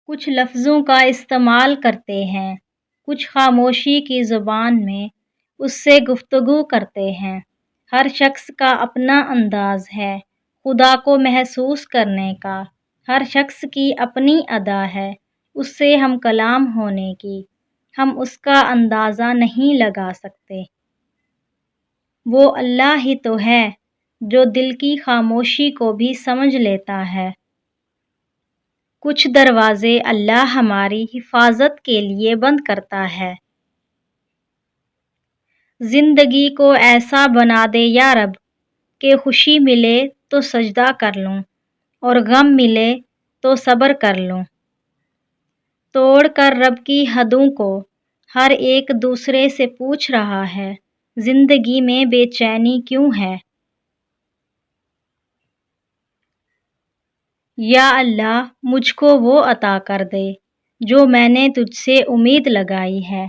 کچھ لفظوں کا استعمال کرتے ہیں، کچھ خاموشی کی زبان میں اس سے گفتگو کرتے ہیں۔ ہر شخص کا اپنا انداز ہے خدا کو محسوس کرنے کا، ہر شخص کی اپنی ادا ہے اس سے ہم کلام ہونے کی، ہم اس کا اندازہ نہیں لگا سکتے۔ وہ اللہ ہی تو ہے جو دل کی خاموشی کو بھی سمجھ لیتا ہے۔ کچھ دروازے اللہ ہماری حفاظت کے لیے بند کرتا ہے۔ زندگی کو ایسا بنا دے یا رب کہ خوشی ملے تو سجدہ کر لوں اور غم ملے تو صبر کر لوں۔ توڑ کر رب کی حدوں کو ہر ایک دوسرے سے پوچھ رہا ہے، زندگی میں بے چینی کیوں ہے؟ یا اللہ مجھ کو وہ عطا کر دے جو میں نے تجھ سے امید لگائی ہے۔